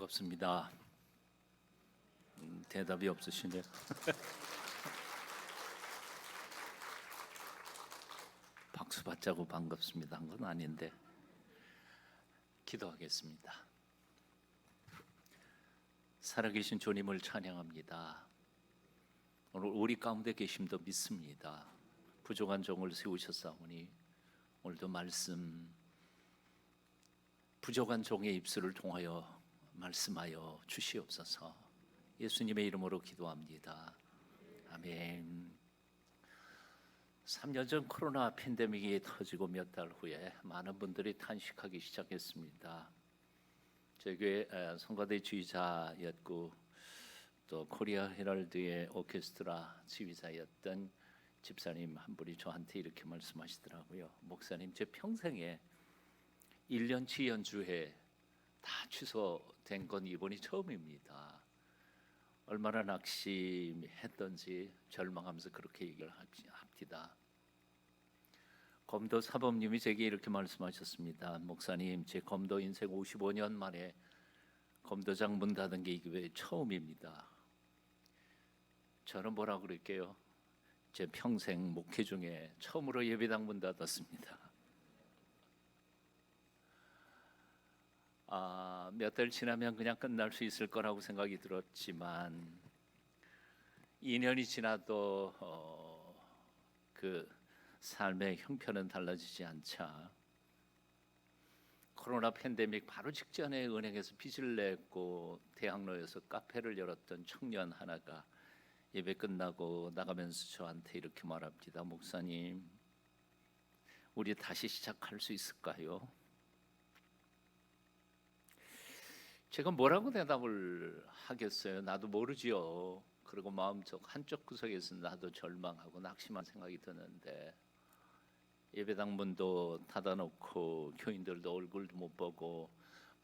반갑습니다. 대답이 없으시네요. 박수 받자고 반갑습니다 한 건 아닌데 기도하겠습니다. 살아계신 주님을 찬양합니다. 오늘 우리 가운데 계심도 믿습니다. 부족한 종을 세우셨사오니 오늘도 말씀 부족한 종의 입술을 통하여 말씀하여 주시옵소서. 예수님의 이름으로 기도합니다. 아멘. 3년 전 코로나 팬데믹이 터지고 몇 달 후에 많은 분들이 탄식하기 시작했습니다. 저희 교회 성가대 지휘자였고 또 코리아 헤럴드의 오케스트라 지휘자였던 집사님 한 분이 저한테 이렇게 말씀하시더라고요. 목사님, 제 평생에 1년치 연주회 다 취소된 건 이번이 처음입니다. 얼마나 낙심했던지 절망하면서 그렇게 얘기를 합니다. 검도 사범님이 제게 이렇게 말씀하셨습니다. 목사님, 제 검도 인생 55년 만에 검도장 문 닫은 게 이게 처음입니다. 저는 뭐라고 그럴게요? 제 평생 목회 중에 처음으로 예배당 문 닫았습니다. 몇 달 지나면 그냥 끝날 수 있을 거라고 생각이 들었지만 2년이 지나도 그 삶의 형편은 달라지지 않자 코로나 팬데믹 바로 직전에 은행에서 빚을 냈고 대학로에서 카페를 열었던 청년 하나가 예배 끝나고 나가면서 저한테 이렇게 말합니다. 목사님, 우리 다시 시작할 수 있을까요? 제가 뭐라고 대답을 하겠어요? 나도 모르지요. 그리고 마음속 한쪽 구석에서 나도 절망하고 낙심한 생각이 드는데 예배당 문도 닫아놓고 교인들도 얼굴도 못 보고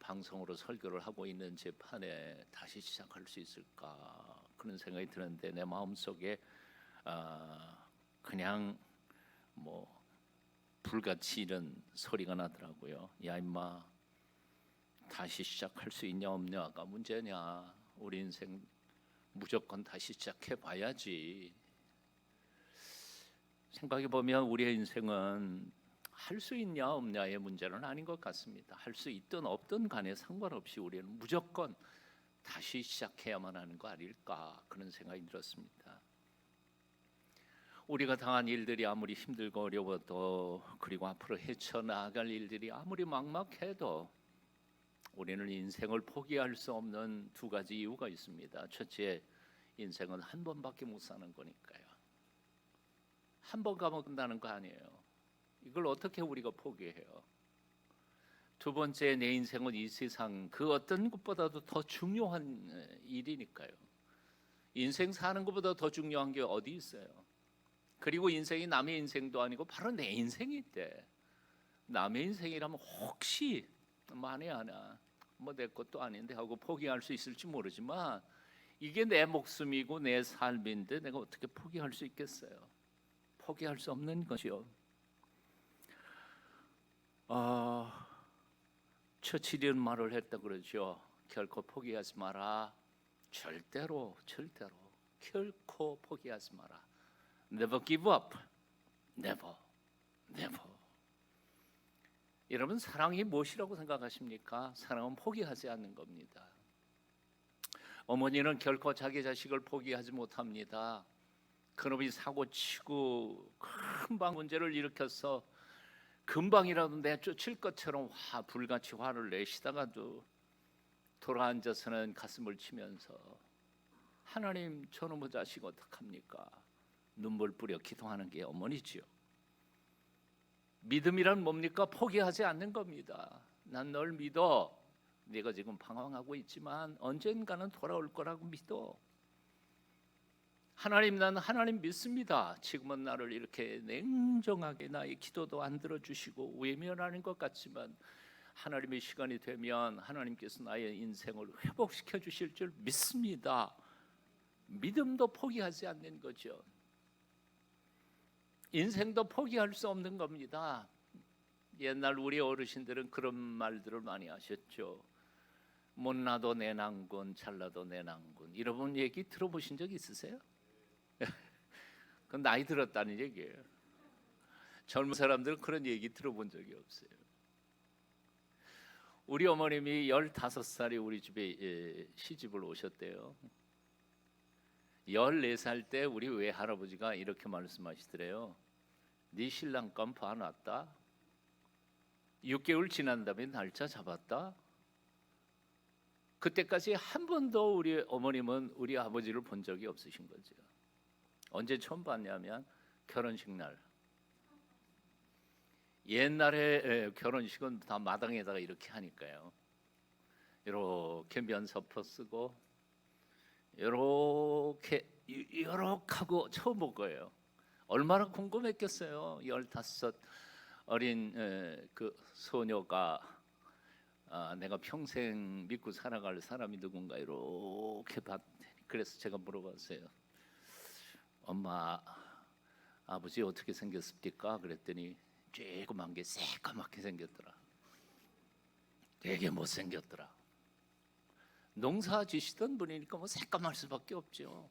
방송으로 설교를 하고 있는 제 판에 다시 시작할 수 있을까 그런 생각이 드는데 내 마음속에 그냥 뭐 불같이 이런 소리가 나더라고요. 야 임마, 다시 시작할 수 있냐 없냐가 문제냐. 우리 인생 무조건 다시 시작해 봐야지. 생각해 보면 우리의 인생은 할 수 있냐 없냐의 문제는 아닌 것 같습니다. 할 수 있든 없든 간에 상관없이 우리는 무조건 다시 시작해야만 하는 거 아닐까 그런 생각이 들었습니다. 우리가 당한 일들이 아무리 힘들고 어려워도 그리고 앞으로 헤쳐나갈 일들이 아무리 막막해도 우리는 인생을 포기할 수 없는 두 가지 이유가 있습니다. 첫째, 인생은 한 번밖에 못 사는 거니까요. 한 번 가면 끝나는 거 아니에요. 이걸 어떻게 우리가 포기해요? 두 번째, 내 인생은 이 세상 그 어떤 것보다도 더 중요한 일이니까요. 인생 사는 것보다 더 중요한 게 어디 있어요? 그리고 인생이 남의 인생도 아니고 바로 내 인생인데 남의 인생이라면 혹시 만에 하나 뭐 내 것도 아닌데 하고 포기할 수 있을지 모르지만 이게 내 목숨이고 내 삶인데 내가 어떻게 포기할 수 있겠어요? 포기할 수 없는 것이요. 처칠이는 말을 했다 그러죠. 결코 포기하지 마라. 절대로 결코 포기하지 마라. Never give up. Never. 여러분, 사랑이 무엇이라고 생각하십니까? 사랑은 포기하지 않는 겁니다. 어머니는 결코 자기 자식을 포기하지 못합니다. 그놈이 사고치고 금방 문제를 일으켜서 금방이라도 내쫓을 것처럼 불같이 화를 내시다가도 돌아앉아서는 가슴을 치면서 하나님, 저놈의 자식 어떡합니까? 눈물 뿌려 기도하는 게 어머니지요. 믿음이란 뭡니까? 포기하지 않는 겁니다. 난 널 믿어. 네가 지금 방황하고 있지만 언젠가는 돌아올 거라고 믿어. 하나님, 난 하나님 믿습니다. 지금은 나를 이렇게 냉정하게 나의 기도도 안 들어주시고 외면하는 것 같지만 하나님의 시간이 되면 하나님께서 나의 인생을 회복시켜 주실 줄 믿습니다. 믿음도 포기하지 않는 거죠. 인생도 포기할 수 없는 겁니다. 옛날 우리 어르신들은 그런 말들을 많이 하셨죠. 못나도 내 낭군, 잘나도 내 낭군. 이런 얘기 들어보신 적 있으세요? 그건 나이 들었다는 얘기예요. 젊은 사람들은 그런 얘기 들어본 적이 없어요. 우리 어머님이 15살에 우리 집에 시집을 오셨대요. 14살 때 우리 외할아버지가 이렇게 말씀하시더래요. 네 신랑 깜프 안 왔다? 6개월 지난 다음에 날짜 잡았다? 그때까지 한 번도 우리 어머님은 우리 아버지를 본 적이 없으신 거죠. 언제 처음 봤냐면 결혼식 날. 옛날에 결혼식은 다 마당에다가 이렇게 하니까요. 이렇게 면서퍼 쓰고 이렇게 하고 처음 본 거예요. 얼마나 궁금했겠어요. 15 어린 그 소녀가 내가 평생 믿고 살아갈 사람이 누군가 이렇게 봤더니, 그래서 제가 물어봤어요. 엄마, 아버지 어떻게 생겼습니까? 그랬더니 조그만 게 새까맣게 생겼더라. 되게 못생겼더라. 농사 지시던 분이니까 뭐 새까말 수밖에 없죠.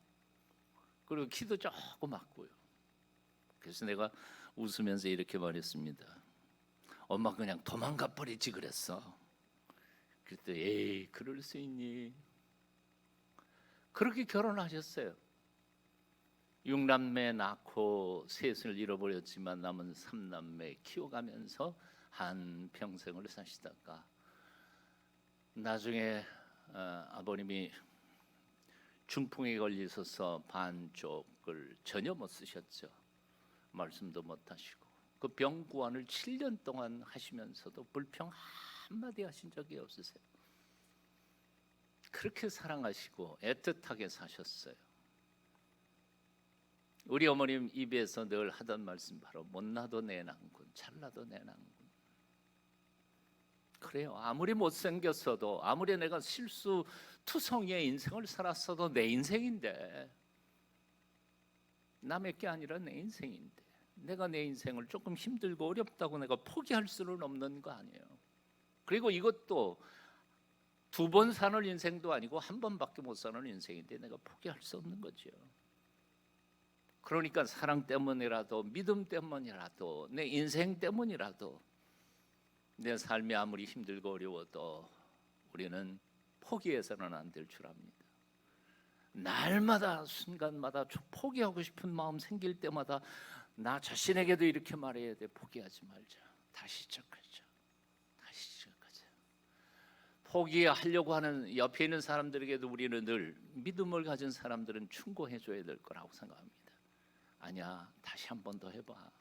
그리고 키도 조그맣고요. 그래서 내가 웃으면서 이렇게 말했습니다. 엄마 그냥 도망가 버리지 그랬어. 그랬더니 에이 그럴 수 있니? 그렇게 결혼하셨어요. 6남매 낳고 셋을 잃어버렸지만 남은 3남매 키워가면서 한 평생을 사시다가 나중에 아버님이 중풍에 걸리셔서 반쪽을 전혀 못 쓰셨죠. 말씀도 못 하시고 그 병구안을 7년 동안 하시면서도 불평 한마디 하신 적이 없으세요. 그렇게 사랑하시고 애틋하게 사셨어요. 우리 어머님 입에서 늘 하던 말씀 바로 못나도 내 낭군, 잘나도 내 낭군. 그래요. 아무리 못생겼어도 아무리 내가 실수투성이의 인생을 살았어도 내 인생인데, 남의 게 아니라 내 인생인데 내가 내 인생을 조금 힘들고 어렵다고 내가 포기할 수는 없는 거 아니에요. 그리고 이것도 2번 사는 인생도 아니고 1번밖에 못 사는 인생인데 내가 포기할 수 없는 거죠. 그러니까 사랑 때문이라도 믿음 때문이라도 내 인생 때문이라도 내 삶이 아무리 힘들고 어려워도 우리는 포기해서는 안 될 줄 압니다. 날마다 순간마다 포기하고 싶은 마음 생길 때마다 나 자신에게도 이렇게 말해야 돼. 포기하지 말자. 다시 시작하자. 다시 시작하자. 포기하려고 하는 옆에 있는 사람들에게도 우리는 늘 믿음을 가진 사람들은 충고해 줘야 될 거라고 생각합니다. 아니야, 다시 한 번 더 해봐.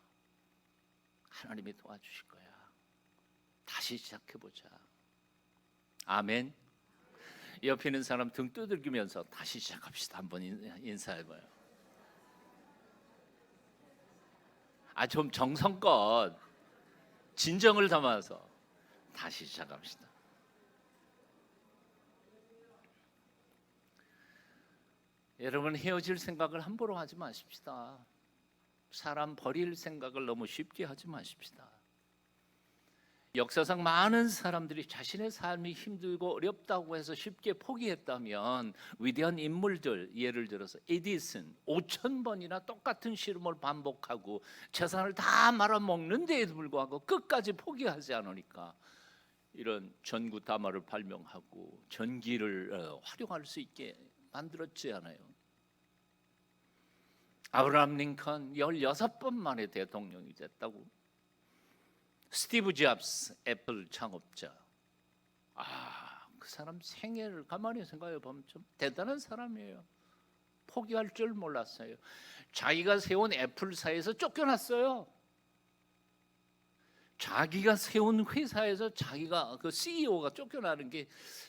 하나님이 도와주실 거야. 다시 시작해보자. 아멘. 옆에 있는 사람 등 두들기면서 다시 시작합시다. 한번 인사해봐요. 좀 정성껏 진정을 담아서 다시 시작합시다. 여러분, 헤어질 생각을 함부로 하지 마십시다. 사람 버릴 생각을 너무 쉽게 하지 마십시다. 역사상 많은 사람들이 자신의 삶이 힘들고 어렵다고 해서 쉽게 포기했다면 위대한 인물들, 예를 들어서 에디슨 5,000번이나 똑같은 실험을 반복하고 재산을 다 말아먹는 데에도 불구하고 끝까지 포기하지 않으니까 이런 전구 다마를 발명하고 전기를 활용할 수 있게 만들었지 않아요. 아브라함 링컨 16번 만에 대통령이 됐다고. 스티브 잡스 애플 창업자, 그 사람 생애를 가만히 생각해 보면 좀 대단한 사람이에요. 포기할 줄 몰랐어요. 자기가 세운 애플사에서 쫓겨났어요. 자기가 세운 회사에서 자기가 그 CEO가 쫓겨나는 게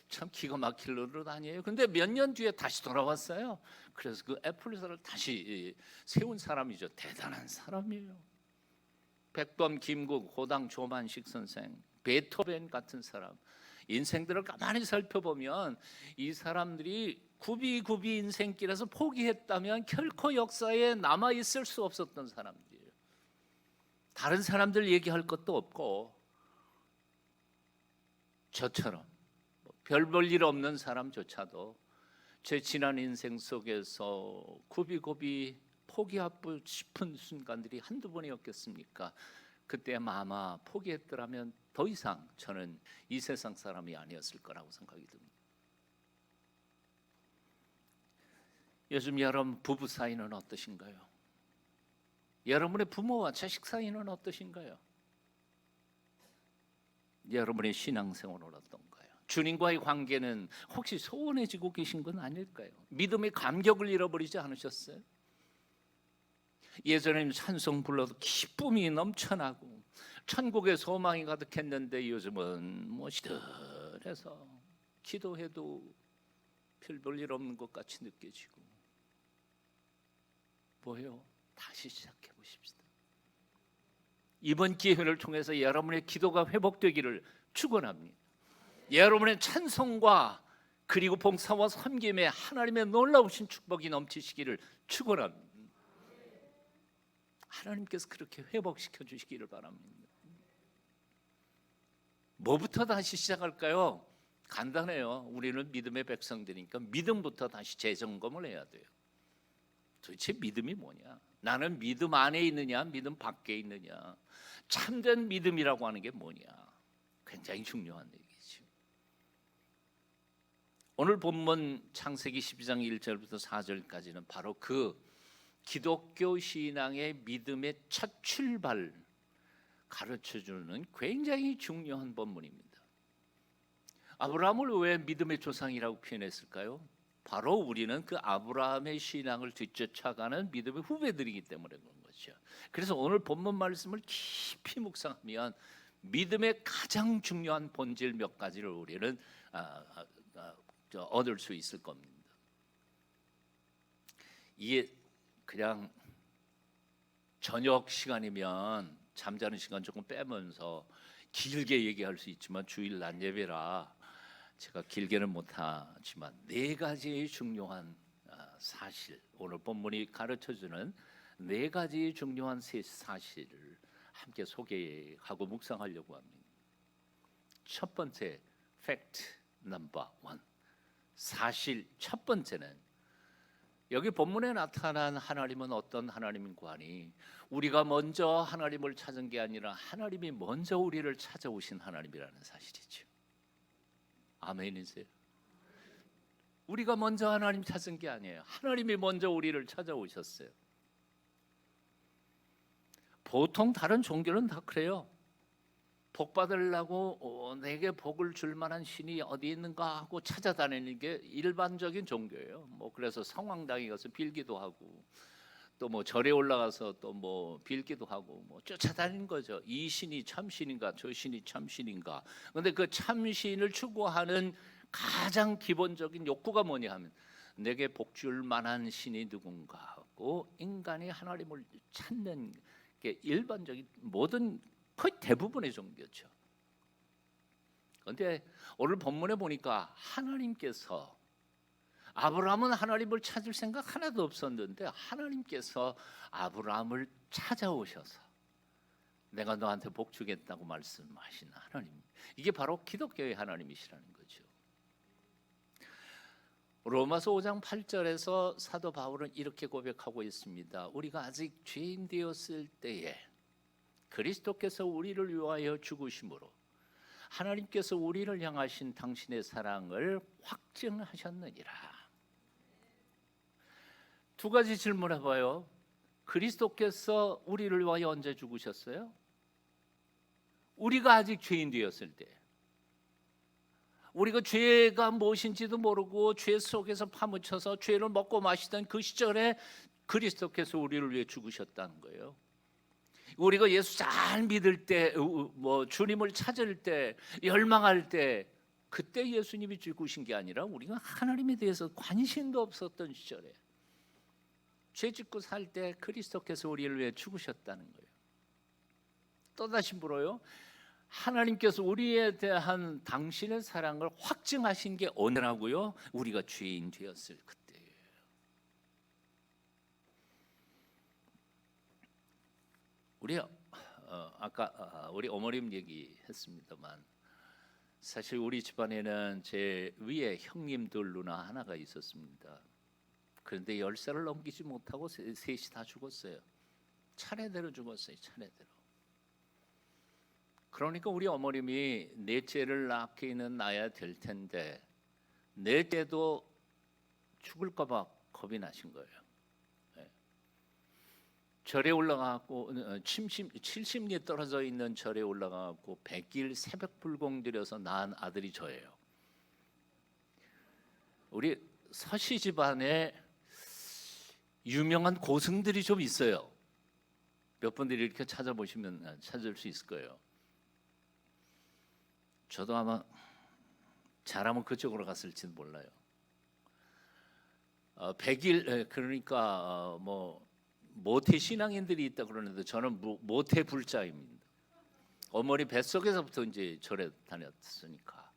참 기가 막힐 노릇 아니에요. 근데 몇 년 뒤에 다시 돌아왔어요. 그래서 그 애플사를 다시 세운 사람이죠. 대단한 사람이에요. 백범, 김국, 호당, 조만식 선생, 베토벤 같은 사람 인생들을 가만히 살펴보면 이 사람들이 굽이굽이 인생길에서 포기했다면 결코 역사에 남아있을 수 없었던 사람들이에요. 다른 사람들 얘기할 것도 없고 저처럼 별 볼 일 없는 사람조차도 제 지난 인생 속에서 굽이굽이 포기하고 싶은 순간들이 한두 번이었겠습니까? 그때 아마 포기했더라면 더 이상 저는 이 세상 사람이 아니었을 거라고 생각이 듭니다. 요즘 여러분 부부 사이는 어떠신가요? 여러분의 부모와 자식 사이는 어떠신가요? 여러분의 신앙생활은 어떤가요? 주님과의 관계는 혹시 소원해지고 계신 건 아닐까요? 믿음의 감격을 잃어버리지 않으셨어요? 예전에는 찬송 불러도 기쁨이 넘쳐나고 천국의 소망이 가득했는데 요즘은 뭐 시들해서 기도해도 별 볼 일 없는 것 같이 느껴지고, 뭐예요? 다시 시작해 보십시다. 이번 기회를 통해서 여러분의 기도가 회복되기를 축원합니다. 여러분의 찬송과 그리고 봉사와 섬김에 하나님의 놀라우신 축복이 넘치시기를 축원합니다. 하나님께서 그렇게 회복시켜 주시기를 바랍니다. 뭐부터 다시 시작할까요? 간단해요. 우리는 믿음의 백성들이니까 믿음부터 다시 재점검을 해야 돼요. 도대체 믿음이 뭐냐? 나는 믿음 안에 있느냐, 믿음 밖에 있느냐? 참된 믿음이라고 하는 게 뭐냐? 굉장히 중요한 얘기죠. 오늘 본문 창세기 12장 1절부터 4절까지는 바로 그 기독교 신앙의 믿음의 첫 출발 가르쳐주는 굉장히 중요한 본문입니다. 아브라함을 왜 믿음의 조상이라고 표현했을까요? 바로 우리는 그 아브라함의 신앙을 뒤쫓아가는 믿음의 후배들이기 때문에 그런 거죠. 그래서 오늘 본문 말씀을 깊이 묵상하면 믿음의 가장 중요한 본질 몇 가지를 우리는 얻을 수 있을 겁니다. 이게 그냥 저녁 시간이면 잠자는 시간 조금 빼면서 길게 얘기할 수 있지만 주일 낮 예배라 제가 길게는 못하지만 네 가지의 중요한 사실, 오늘 본문이 가르쳐주는 네 가지 중요한 사실을 함께 소개하고 묵상하려고 합니다. 첫 번째, 팩트 넘버 1, 사실 첫 번째는 여기 본문에 나타난 하나님은 어떤 하나님인가 하니 우리가 먼저 하나님을 찾은 게 아니라 하나님이 먼저 우리를 찾아오신 하나님이라는 사실이죠. 아멘이세요? 우리가 먼저 하나님 찾은 게 아니에요. 하나님이 먼저 우리를 찾아오셨어요. 보통 다른 종교는 다 그래요. 복 받으려고 내게 복을 줄 만한 신이 어디 있는가 하고 찾아다니는 게 일반적인 종교예요. 뭐 그래서 성황당에 가서 빌기도 하고 또 뭐 절에 올라가서 또 뭐 빌기도 하고 뭐 쫓아다니는 거죠. 이 신이 참신인가 저 신이 참신인가. 그런데 그 참신을 추구하는 가장 기본적인 욕구가 뭐냐 하면 내게 복 줄 만한 신이 누군가 하고 인간이 하나님을 찾는 게 일반적인 모든 거의 대부분의 종교죠. 그런데 오늘 본문에 보니까 하나님께서 아브라함은 하나님을 찾을 생각 하나도 없었는데 하나님께서 아브라함을 찾아오셔서 내가 너한테 복 주겠다고 말씀하신 하나님, 이게 바로 기독교의 하나님이시라는 거죠. 로마서 5장 8절에서 사도 바울은 이렇게 고백하고 있습니다. 우리가 아직 죄인 되었을 때에 그리스도께서 우리를 위하여 죽으심으로 하나님께서 우리를 향하신 당신의 사랑을 확증하셨느니라. 두 가지 질문해봐요. 그리스도께서 우리를 위하여 언제 죽으셨어요? 우리가 아직 죄인 되었을 때, 우리가 죄가 무엇인지도 모르고 죄 속에서 파묻혀서 죄를 먹고 마시던 그 시절에 그리스도께서 우리를 위해 죽으셨다는 거예요. 우리가 예수 잘 믿을 때, 뭐 주님을 찾을 때, 열망할 때, 그때 예수님이 죽으신 게 아니라 우리가 하나님에 대해서 관심도 없었던 시절에 죄 짓고 살 때 그리스도께서 우리를 위해 죽으셨다는 거예요. 또다시 물어요. 하나님께서 우리에 대한 당신의 사랑을 확증하신 게 언제라고요? 우리가 죄인 되었을 그때예요. 우리 아까 우리 어머님 얘기했습니다만 사실 우리 집안에는 제 위에 형님들 누나 하나가 있었습니다. 그런데 10살을 넘기지 못하고 셋이 다 죽었어요. 차례대로 죽었어요. 차례대로. 그러니까 우리 어머님이 넷째를 낳기는 낳아야 될 텐데 넷째도 죽을까 봐 겁이 나신 거예요. 네. 절에 올라가고 70리 떨어져 있는 절에 올라가고 100일 새벽 불공 들여서 낳은 아들이 저예요. 우리 서씨 집안에 유명한 고승들이 좀 있어요. 몇 분들이 이렇게 찾아보시면 찾을 수 있을 거예요. 저도 아마 잘하면 그쪽으로 갔을지도 몰라요. 100일 그러니까 뭐 모태 신앙인들이 있다 그러는데 저는 모태 불자입니다. 어머니 뱃속에서부터 이제 절에 다녔으니까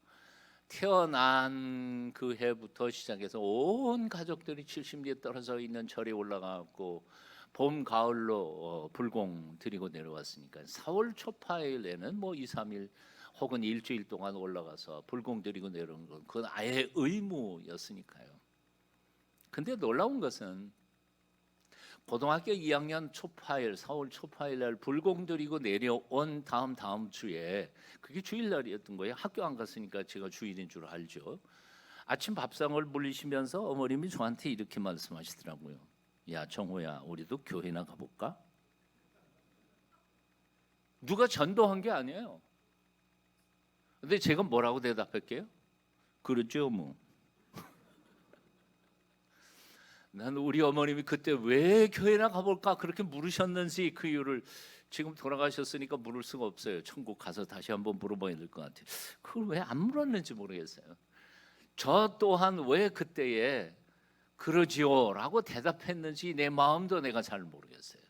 태어난 그 해부터 시작해서 온 가족들이 70리에 떨어져 있는 절에 올라가고 봄 가을로 불공 드리고 내려왔으니까 4월 초파일에는 뭐 2, 3일 혹은 일주일 동안 올라가서 불공 드리고 내려오는 건 그건 아예 의무였으니까요. 근데 놀라운 것은 고등학교 2학년 초파일 4월 초파일 날 불공 드리고 내려온 다음 주에 그게 주일날이었던 거예요. 학교 안 갔으니까 제가 주일인 줄 알죠. 아침 밥상을 물리시면서 어머님이 저한테 이렇게 말씀하시더라고요. 야 정호야, 우리도 교회나 가볼까? 누가 전도한 게 아니에요. 근데 제가 뭐라고 대답할게요? 그렇죠 뭐. 나는 우리 어머님이 그때 왜 교회나 가볼까 그렇게 물으셨는지 그 이유를 지금 돌아가셨으니까 물을 수가 없어요. 천국 가서 다시 한번 물어봐야 될 것 같아요. 그걸 왜 안 물었는지 모르겠어요. 저 또한 왜 그때에 그러지요라고 대답했는지 내 마음도 내가 잘 모르겠어요.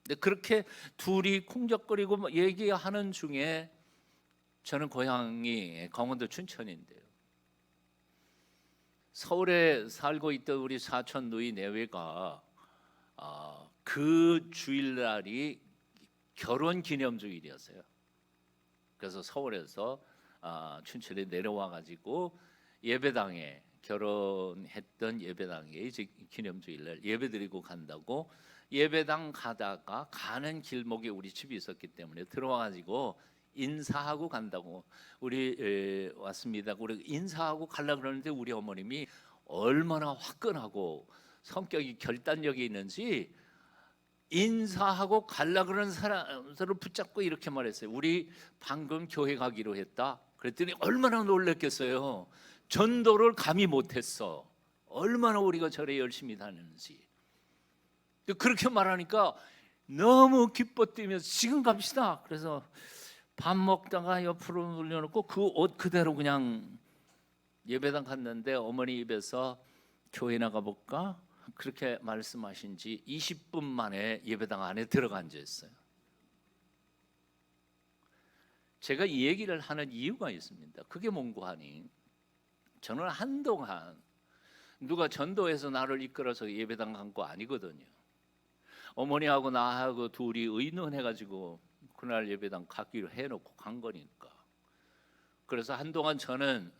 근데 그렇게 둘이 쿵적거리고 얘기하는 중에 저는 고향이 강원도 춘천인데요. 서울에 살고 있던 우리 사촌 누이 내외가 그 주일날이 결혼 기념주일이었어요. 그래서 서울에서 춘천에 내려와 가지고 예배당에 결혼했던 예배당에 이제 기념주일날 예배드리고 간다고 예배당 가다가 가는 길목에 우리 집이 있었기 때문에 들어와 가지고 인사하고 간다고 우리 왔습니다. 우리 인사하고 가려고 그러는데 우리 어머님이 얼마나 화끈하고 성격이 결단력이 있는지 인사하고 가려고 그러는 사람들을 붙잡고 이렇게 말했어요. 우리 방금 교회 가기로 했다. 그랬더니 얼마나 놀랐겠어요. 전도를 감히 못했어. 얼마나 우리가 절에 열심히 다니는지. 그렇게 말하니까 너무 기뻐 뛰면서 지금 갑시다. 그래서 밥 먹다가 옆으로 눌려놓고 그 옷 그대로 그냥 예배당 갔는데 어머니 입에서 교회 나가볼까? 그렇게 말씀하신 지 20분 만에 예배당 안에 들어가 앉아있어요. 제가 이 얘기를 하는 이유가 있습니다. 그게 뭔고 하니 저는 한동안 누가 전도해서 나를 이끌어서 예배당 간 거 아니거든요. 어머니하고 나하고 둘이 의논해가지고 그날 예배당 가기로 해놓고 간 거니까. 그래서 한동안 저는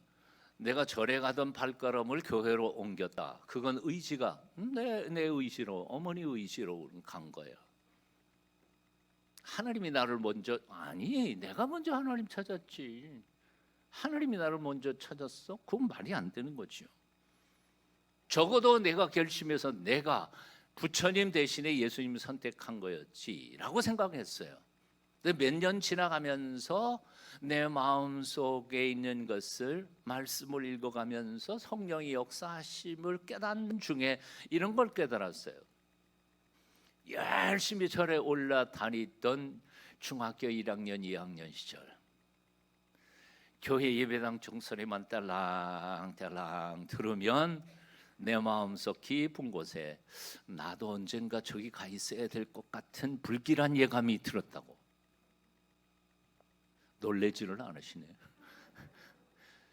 내가 절에 가던 발걸음을 교회로 옮겼다. 그건 의지가 내 의지로 어머니 의지로 간 거예요. 하나님이 나를 먼저 아니 내가 먼저 하나님 찾았지. 하나님이 나를 먼저 찾았어? 그건 말이 안 되는 거죠. 적어도 내가 결심해서 내가 부처님 대신에 예수님 선택한 거였지라고 생각했어요. 근데 몇 년 지나가면서 내 마음속에 있는 것을 말씀을 읽어가면서 성령의 역사하심을 깨닫는 중에 이런 걸 깨달았어요. 열심히 절에 올라다니던 중학교 1학년, 2학년 시절 교회 예배당 종소리만 딸랑딸랑 들으면 내 마음속 깊은 곳에 나도 언젠가 저기 가 있어야 될 것 같은 불길한 예감이 들었다고. 놀래지를 않으시네요.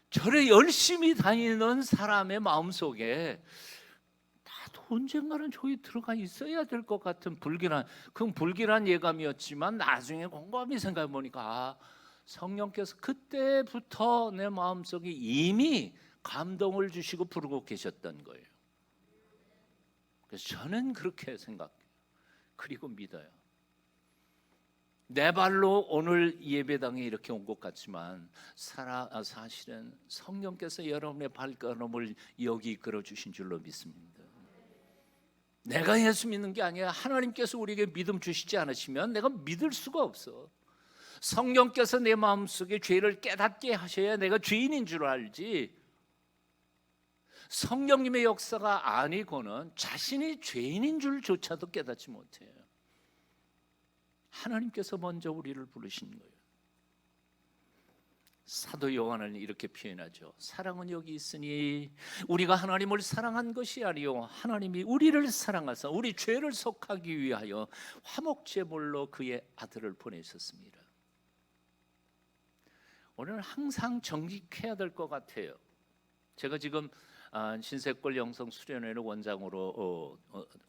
절에 열심히 다니는 사람의 마음속에 나도 언젠가는 저기 들어가 있어야 될 것 같은 불길한 예감이었지만 나중에 곰곰이 생각해 보니까 성령께서 그때부터 내 마음속에 이미 감동을 주시고 부르고 계셨던 거예요. 그래서 저는 그렇게 생각해요. 그리고 믿어요. 내 발로 오늘 예배당에 이렇게 온 것 같지만 사실은 성령께서 여러분의 발걸음을 여기 이끌어 주신 줄로 믿습니다. 내가 예수 믿는 게 아니라 하나님께서 우리에게 믿음 주시지 않으시면 내가 믿을 수가 없어. 성령께서 내 마음속에 죄를 깨닫게 하셔야 내가 죄인인 줄 알지, 성령님의 역사가 아니고는 자신이 죄인인 줄조차도 깨닫지 못해요. 하나님께서 먼저 우리를 부르신 거예요. 사도 요한은 이렇게 표현하죠. 사랑은 여기 있으니 우리가 하나님을 사랑한 것이 아니요 하나님이 우리를 사랑하사 우리 죄를 속하기 위하여 화목제물로 그의 아들을 보내셨습니다. 오늘 항상 정직해야 될 것 같아요. 제가 지금 신세골 영성 수련회의 원장으로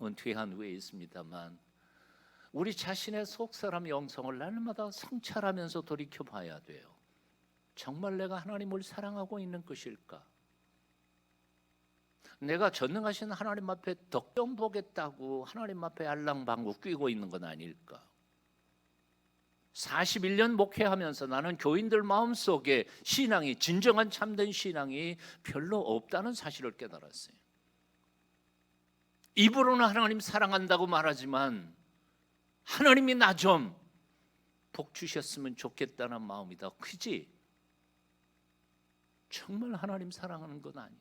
은퇴한 후에 있습니다만 우리 자신의 속사람 영성을 날마다 성찰하면서 돌이켜봐야 돼요. 정말 내가 하나님을 사랑하고 있는 것일까? 내가 전능하신 하나님 앞에 덕점 보겠다고 하나님 앞에 알랑방구 끼고 있는 건 아닐까? 41년 목회하면서 나는 교인들 마음속에 신앙이, 진정한 참된 신앙이 별로 없다는 사실을 깨달았어요. 입으로는 하나님 사랑한다고 말하지만 하나님이 나 좀 복 주셨으면 좋겠다는 마음이 더 크지, 정말 하나님 사랑하는 건 아니야.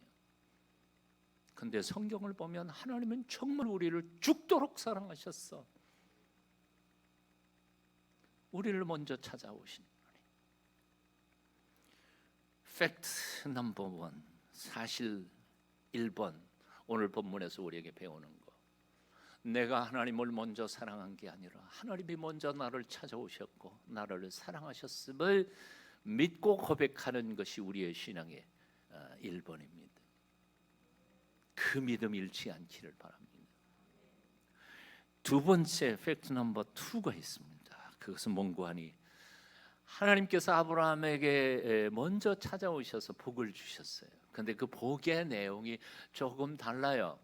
근데 성경을 보면 하나님은 정말 우리를 죽도록 사랑하셨어. 우리를 먼저 찾아오신 팩트 넘버 1, 사실 1번, 오늘 본문에서 우리에게 배우는 거. 내가 하나님을 먼저 사랑한 게 아니라 하나님이 먼저 나를 찾아오셨고 나를 사랑하셨음을 믿고 고백하는 것이 우리의 신앙의 1번입니다. 그 믿음 잃지 않기를 바랍니다. 두 번째 팩트 넘버 2가 있습니다. 그것은 뭔고 하니 하나님께서 아브라함에게 먼저 찾아오셔서 복을 주셨어요. 근데 그 복의 내용이 조금 달라요.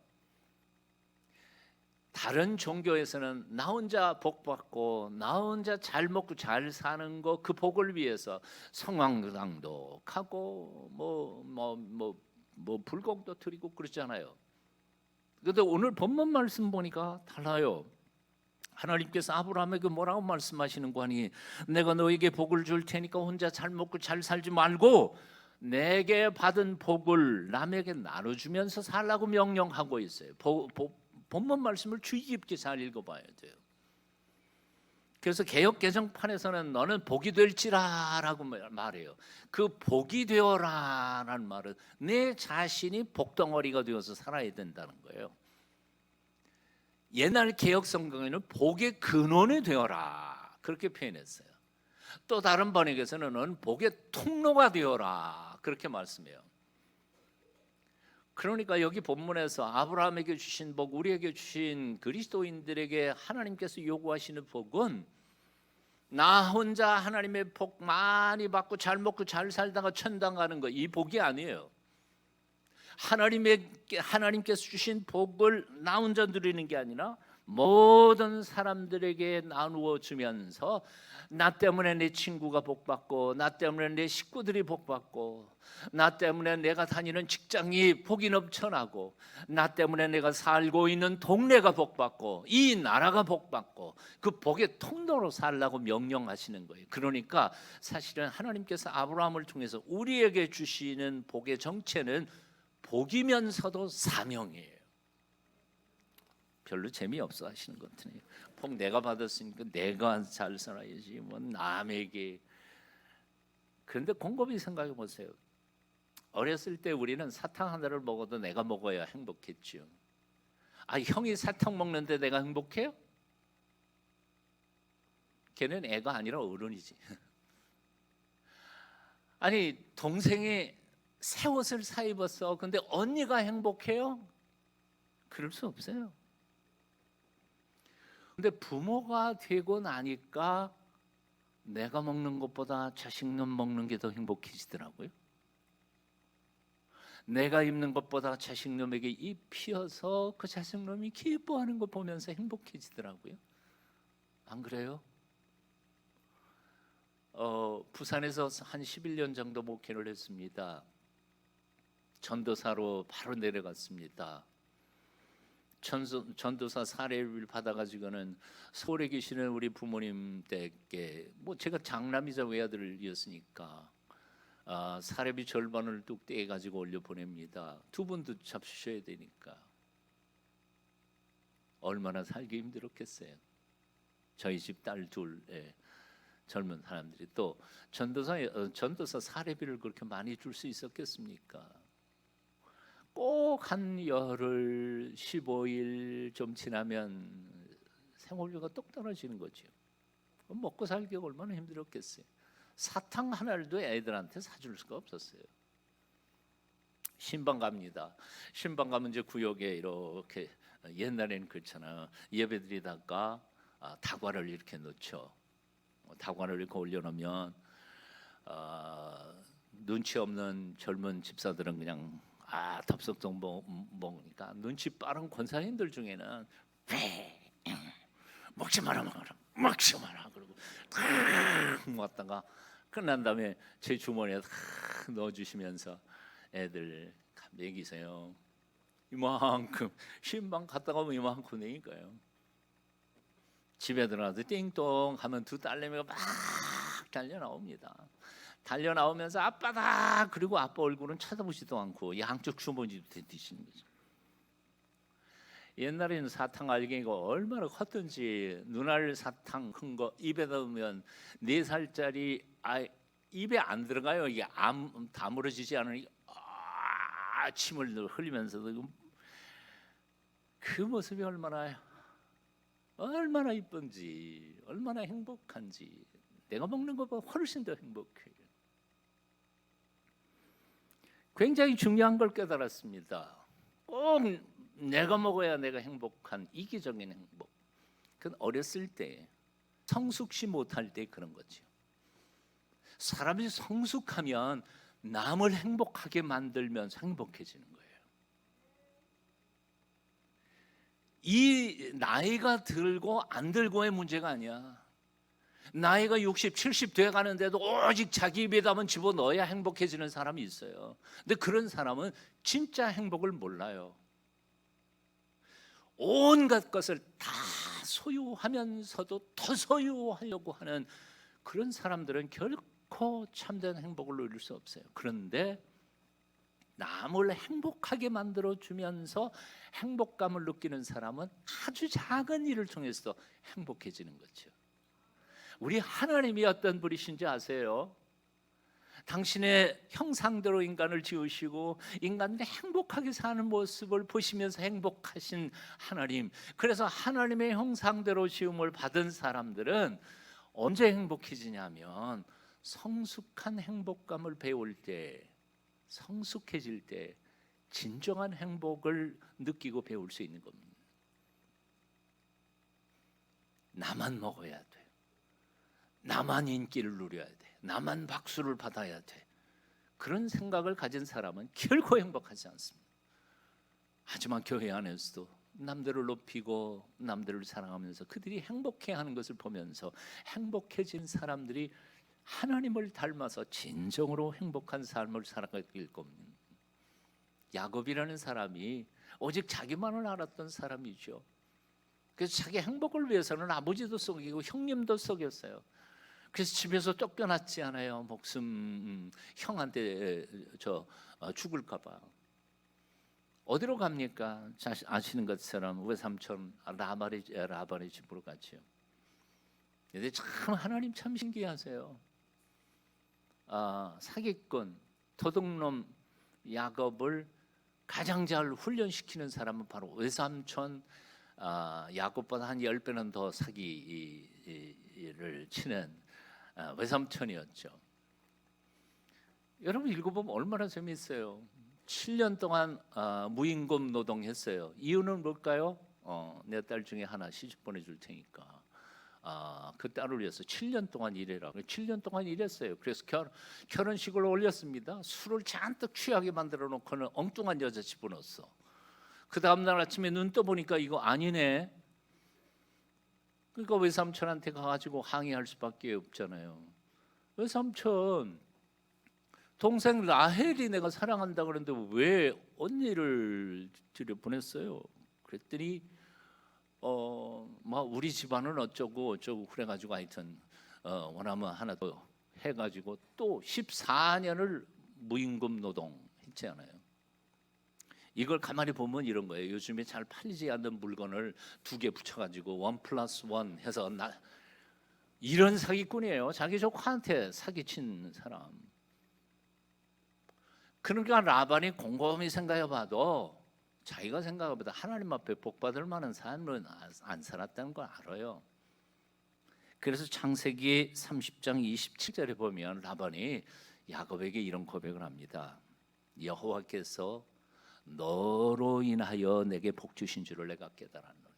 다른 종교에서는 나 혼자 복 받고 나 혼자 잘 먹고 잘 사는 거, 그 복을 위해서 성황당도 하고 뭐 불공도 드리고 그러잖아요. 그런데 오늘 본문 말씀 보니까 달라요. 하나님께서 아브라함에게 뭐라고 말씀하시는 거니? 내가 너에게 복을 줄 테니까 혼자 잘 먹고 잘 살지 말고 내게 받은 복을 남에게 나눠주면서 살라고 명령하고 있어요. 본문 말씀을 주의 깊게 잘 읽어봐야 돼요. 그래서 개역 개정판에서는 너는 복이 될지라라고 말해요. 그 복이 되어라라는 말은 내 자신이 복덩어리가 되어서 살아야 된다는 거예요. 옛날 개역 성경에는 복의 근원이 되어라 그렇게 표현했어요. 또 다른 번역에서는 너는 복의 통로가 되어라 그렇게 말씀해요. 그러니까 여기 본문에서 아브라함에게 주신 복, 우리에게 주신 그리스도인들에게 하나님께서 요구하시는 복은 나 혼자 하나님의 복 많이 받고 잘 먹고 잘 살다가 천당 가는 거, 이 복이 아니에요. 하나님께서 주신 복을 나 혼자 누리는 게 아니라 모든 사람들에게 나누어 주면서 나 때문에 내 친구가 복받고 나 때문에 내 식구들이 복받고 나 때문에 내가 다니는 직장이 복이 넘쳐나고 나 때문에 내가 살고 있는 동네가 복받고 이 나라가 복받고 그 복의 통로로 살라고 명령하시는 거예요. 그러니까 사실은 하나님께서 아브라함을 통해서 우리에게 주시는 복의 정체는 복이면서도 사명이에요. 별로 재미없어 하시는 것 같으네요. 복 내가 받았으니까 내가 잘 살아야지 뭐 남에게. 그런데 곰곰이 생각해 보세요. 어렸을 때 우리는 사탕 하나를 먹어도 내가 먹어야 행복했죠. 형이 사탕 먹는데 내가 행복해요? 걔는 애가 아니라 어른이지. 아니 동생이 새 옷을 사 입었어. 근데 언니가 행복해요? 그럴 수 없어요. 근데 부모가 되고 나니까 내가 먹는 것보다 자식놈 먹는 게 더 행복해지더라고요. 내가 입는 것보다 자식놈에게 입히어서 그 자식놈이 기뻐하는 거 보면서 행복해지더라고요. 안 그래요? 부산에서 한 11년 정도 목회를 했습니다. 전도사로 바로 내려갔습니다. 전도사 사례를 받아가지고는 서울에 계시는 우리 부모님 댁에 제가 장남이자 외아들이었으니까 사례비 절반을 뚝 떼가지고 올려 보냅니다. 두 분도 잡수셔야 되니까. 얼마나 살기 힘들었겠어요. 저희 집 딸 둘 젊은 사람들이 또 전도사 사례비를 그렇게 많이 줄 수 있었겠습니까? 꼭 한 열흘 15일 좀 지나면 생활비가 똑 떨어지는 거죠. 먹고 살기가 얼마나 힘들었겠어요. 사탕 하나도 애들한테 사줄 수가 없었어요. 신방 갑니다. 신방 가면 이제 구역에 이렇게 옛날에는 그렇잖아요. 예배드리다가 다과를 이렇게 넣죠. 다과를 이렇게 올려놓으면 눈치 없는 젊은 집사들은 그냥 덥석덥 먹으니까 눈치 빠른 권사님들 중에는 먹지 마라 그러고 먹다가 끝난 다음에 제 주머니에 넣어주시면서 애들 먹이세요. 이만큼 신방 갔다 가면 이만큼 되니까요. 집에 들어가서 띵동 하면 두 딸내미가 막 달려 나옵니다. 달려 나오면서 아빠다. 그리고 아빠 얼굴은 쳐다보지도 않고 양쪽 주머니도 뒤지는 거죠. 옛날에는 사탕 알갱이가 얼마나 컸던지 눈알 사탕 큰 거 입에 넣으면 4살짜리 입에 안 들어가요. 이게 다물어지지 않으니 침을 흘리면서도 그 모습이 얼마나 이쁜지 얼마나 행복한지 내가 먹는 것보다 훨씬 더 행복해요. 굉장히 중요한 걸 깨달았습니다. 꼭 내가 먹어야 내가 행복한 이기적인 행복. 그건 어렸을 때 성숙시 못할 때 그런 거죠. 사람이 성숙하면 남을 행복하게 만들면서 행복해지는 거예요. 이 나이가 들고 안 들고의 문제가 아니야. 나이가 60, 70 돼가는데도 오직 자기 입에다만 집어넣어야 행복해지는 사람이 있어요. 근데 그런 사람은 진짜 행복을 몰라요. 온갖 것을 다 소유하면서도 더 소유하려고 하는 그런 사람들은 결코 참된 행복을 누릴 수 없어요. 그런데 남을 행복하게 만들어주면서 행복감을 느끼는 사람은 아주 작은 일을 통해서 행복해지는 거죠. 우리 하나님이 어떤 분이신지 아세요? 당신의 형상대로 인간을 지으시고 인간들이 행복하게 사는 모습을 보시면서 행복하신 하나님. 그래서 하나님의 형상대로 지음을 받은 사람들은 언제 행복해지냐면 성숙한 행복감을 배울 때, 성숙해질 때 진정한 행복을 느끼고 배울 수 있는 겁니다. 나만 먹어야 돼. 나만 인기를 누려야 돼. 나만 박수를 받아야 돼. 그런 생각을 가진 사람은 결코 행복하지 않습니다. 하지만 교회 안에서도 남들을 높이고 남들을 사랑하면서 그들이 행복해하는 것을 보면서 행복해진 사람들이 하나님을 닮아서 진정으로 행복한 삶을 살아가길 겁니다. 야곱이라는 사람이 오직 자기만을 알았던 사람이죠. 그래서 자기 행복을 위해서는 아버지도 속이고 형님도 속였어요. 그래서 집에서 쫓겨났지 않아요. 목숨 형한테 죽을까 봐. 어디로 갑니까? 아시는 것처럼 외삼촌 라반의 집으로 갔죠. 근데 참 하나님 참 신기하세요. 사기꾼 도둑놈 야곱을 가장 잘 훈련시키는 사람은 바로 외삼촌 야곱보다 한 10배는 더 사기를 치는 외삼촌이었죠. 여러분 읽어보면 얼마나 재미있어요. 7년 동안 무임금 노동했어요. 이유는 뭘까요? 내 딸 중에 하나 시집 보내줄 테니까. 그 딸을 위해서 7년 동안 일해라. 7년 동안 일했어요. 그래서 결혼식을 올렸습니다. 술을 잔뜩 취하게 만들어 놓고는 엉뚱한 여자 집어넣었어. 그 다음날 아침에 눈 떠보니까 이거 아니네. 그러니까 외삼촌한테 가가지고 항의할 수밖에 없잖아요. 외삼촌, 동생 라헬이 내가 사랑한다 그러는데 왜 언니를 들여보냈어요? 그랬더니 막 우리 집안은 어쩌고 그래가지고 하여튼 원하면 하나 더 해가지고 또 14년을 무임금 노동 했잖아요. 이걸 가만히 보면 이런 거예요. 요즘에 잘 팔리지 않는 물건을 2개 붙여가지고 1+1 해서 이런 사기꾼이에요. 자기 조카한테 사기친 사람. 그러니까 라반이 곰곰이 생각해봐도 자기가 생각보다 하나님 앞에 복받을 만한 삶은 안 살았다는 걸 알아요. 그래서 창세기 30장 27절에 보면 라반이 야곱에게 이런 고백을 합니다. 여호와께서 너로 인하여 내게 복 주신 줄을 내가 깨달았노니.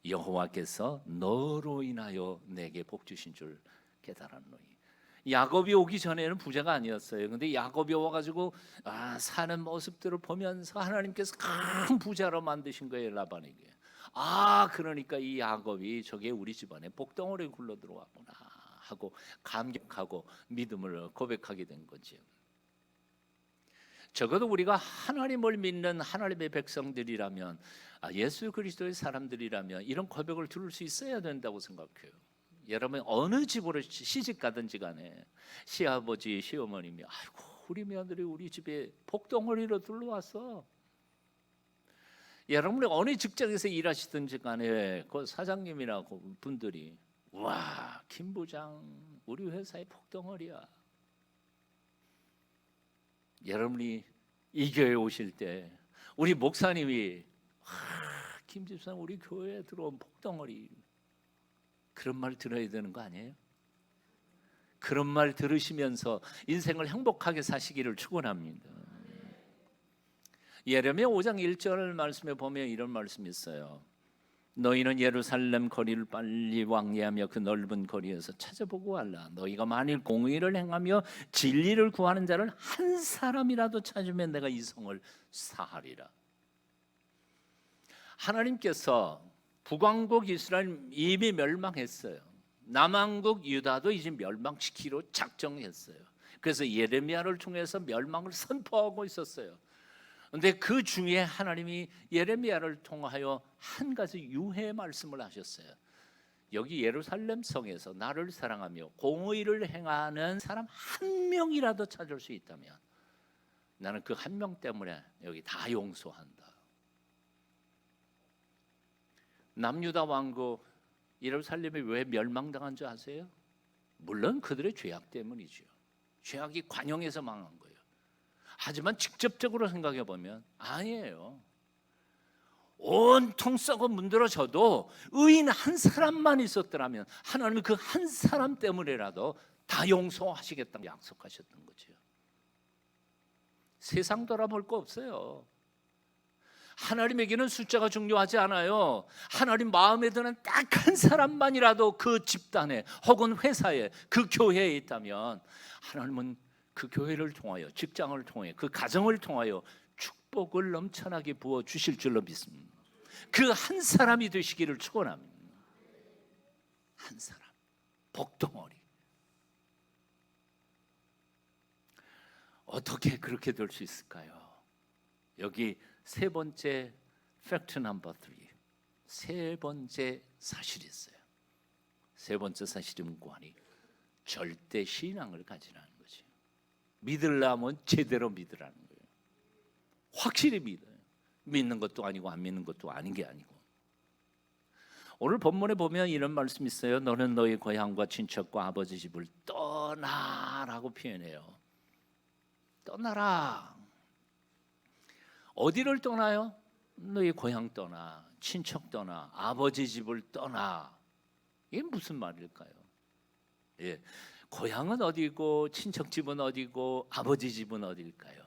여호와께서 너로 인하여 내게 복 주신 줄 깨달았노니. 야곱이 오기 전에는 부자가 아니었어요. 근데 야곱이 와가지고 사는 모습들을 보면서 하나님께서 큰 부자로 만드신 거예요, 라반에게. 그러니까 이 야곱이 저게 우리 집안에 복덩어리 굴러 들어왔구나 하고 감격하고 믿음을 고백하게 된 거죠. 적어도 우리가 하나님을 믿는 하나님의 백성들이라면, 예수 그리스도의 사람들이라면 이런 고백을 들을 수 있어야 된다고 생각해요. 여러분 어느 집으로 시집 가든지 간에 시아버지 시어머님이 아이고 우리 며느리 우리 집에 복덩어리로 들러왔어. 여러분이 어느 직장에서 일하시든지 간에 그 사장님이나 그 분들이 와, 김 부장 우리 회사의 복덩어리야. 여러분이 이 교회에 오실 때 우리 목사님이 김 집사님 우리 교회에 들어온 복덩어리, 그런 말 들어야 되는 거 아니에요? 그런 말 들으시면서 인생을 행복하게 사시기를 축원합니다. 예레미야 5장 1절 말씀에 보면 이런 말씀이 있어요. 너희는 예루살렘 거리를 빨리 왕래하며 그 넓은 거리에서 찾아보고 알라. 너희가 만일 공의를 행하며 진리를 구하는 자를 한 사람이라도 찾으면 내가 이 성을 사하리라. 하나님께서 북왕국 이스라엘 이미 멸망했어요. 남왕국 유다도 이제 멸망시키기로 작정했어요. 그래서 예레미야를 통해서 멸망을 선포하고 있었어요. 그런데 그 중에 하나님이 예레미야를 통하여 한 가지 유해 말씀을 하셨어요. 여기 예루살렘 성에서 나를 사랑하며 공의를 행하는 사람 한 명이라도 찾을 수 있다면 나는 그 한 명 때문에 여기 다 용서한다. 남유다 왕국 예루살렘이 왜 멸망당한 줄 아세요? 물론 그들의 죄악 때문이죠. 죄악이 관영해서 망한 거예요. 하지만 직접적으로 생각해 보면 아니에요. 온통 썩어 문드러져도 의인 한 사람만 있었더라면 하나님은 그 한 사람 때문에라도 다 용서하시겠다고 약속하셨던 거죠. 세상 돌아볼 거 없어요. 하나님에게는 숫자가 중요하지 않아요. 하나님 마음에 드는 딱 한 사람만이라도 그 집단에 혹은 회사에 그 교회에 있다면 하나님은 그 교회를 통하여 직장을 통해 그 가정을 통하여 축복을 넘쳐나게 부어 주실 줄로 믿습니다. 그 한 사람이 되시기를 축원합니다. 한 사람, 복덩어리. 어떻게 그렇게 될 수 있을까요? 여기 세 번째 팩트 넘버 3, 세 번째 사실이 있어요. 세 번째 사실이 뭐하니? 절대 신앙을 가지라는 거지. 믿으려면 제대로 믿으라는 거예요. 확실히 믿어요. 믿는 것도 아니고 안 믿는 것도 아닌 게 아니고. 오늘 본문에 보면 이런 말씀이 있어요. 너는 너의 고향과 친척과 아버지 집을 떠나라고 표현해요. 떠나라. 어디를 떠나요? 너희 고향 떠나, 친척 떠나, 아버지 집을 떠나. 이게 무슨 말일까요? 예, 고향은 어디고 친척 집은 어디고 아버지 집은 어디일까요?